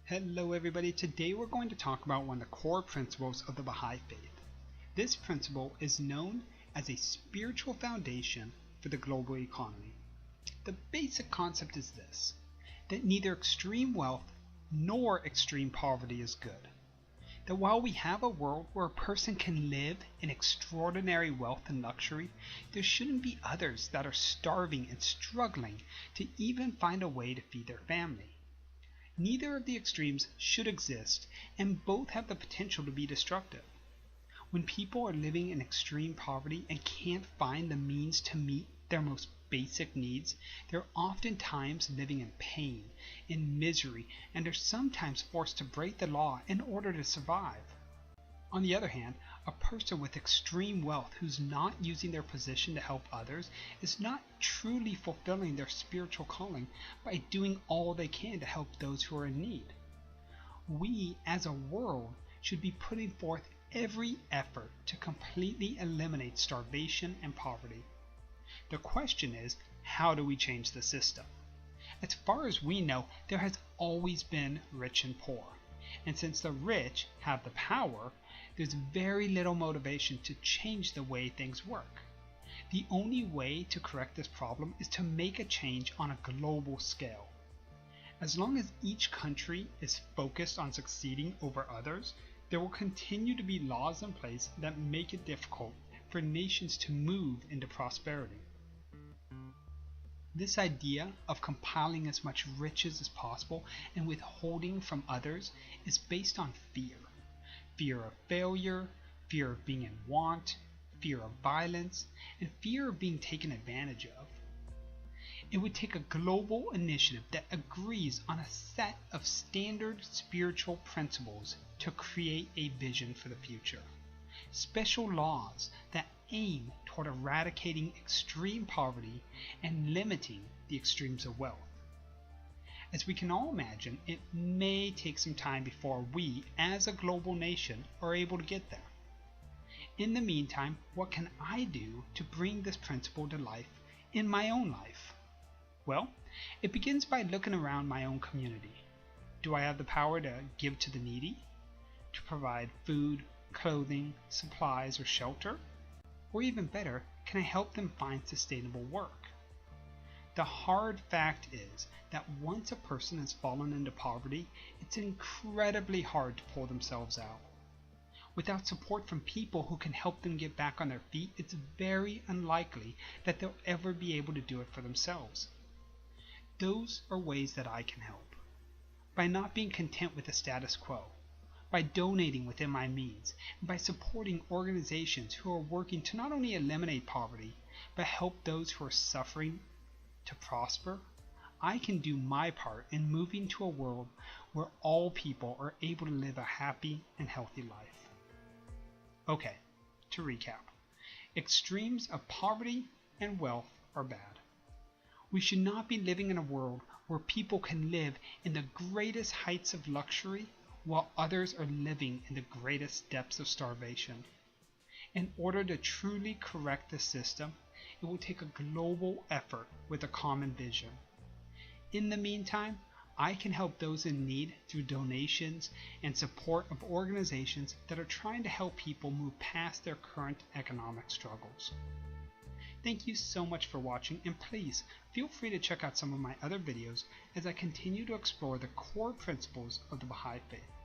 Hello everybody, today we're going to talk about one of the core principles of the Baha'i Faith. This principle is known as a spiritual foundation for the global economy. The basic concept is this, that neither extreme wealth nor extreme poverty is good. That while we have a world where a person can live in extraordinary wealth and luxury, there shouldn't be others that are starving and struggling to even find a way to feed their family. Neither of the extremes should exist, and both have the potential to be destructive. When people are living in extreme poverty and can't find the means to meet their most basic needs, they're oftentimes living in pain, in misery, and are sometimes forced to break the law in order to survive. On the other hand, a person with extreme wealth who's not using their position to help others is not truly fulfilling their spiritual calling by doing all they can to help those who are in need. We, as a world, should be putting forth every effort to completely eliminate starvation and poverty. The question is, how do we change the system? As far as we know, there has always been rich and poor. And since the rich have the power, there's very little motivation to change the way things work. The only way to correct this problem is to make a change on a global scale. As long as each country is focused on succeeding over others, there will continue to be laws in place that make it difficult for nations to move into prosperity. This idea of compiling as much riches as possible and withholding from others is based on fear. Fear of failure, fear of being in want, fear of violence, and fear of being taken advantage of. It would take a global initiative that agrees on a set of standard spiritual principles to create a vision for the future. Special laws that aim toward eradicating extreme poverty and limiting the extremes of wealth. As we can all imagine, it may take some time before we, as a global nation, are able to get there. In the meantime, what can I do to bring this principle to life in my own life? Well, it begins by looking around my own community. Do I have the power to give to the needy? To provide food, clothing, supplies, or shelter? Or even better, can I help them find sustainable work? The hard fact is that once a person has fallen into poverty, it's incredibly hard to pull themselves out. Without support from people who can help them get back on their feet, it's very unlikely that they'll ever be able to do it for themselves. Those are ways that I can help. By not being content with the status quo, by donating within my means, and by supporting organizations who are working to not only eliminate poverty, but help those who are suffering to prosper, I can do my part in moving to a world where all people are able to live a happy and healthy life. Okay, to recap, extremes of poverty and wealth are bad. We should not be living in a world where people can live in the greatest heights of luxury while others are living in the greatest depths of starvation. In order to truly correct the system, it will take a global effort with a common vision. In the meantime, I can help those in need through donations and support of organizations that are trying to help people move past their current economic struggles. Thank you so much for watching, and please feel free to check out some of my other videos as I continue to explore the core principles of the Baha'i Faith.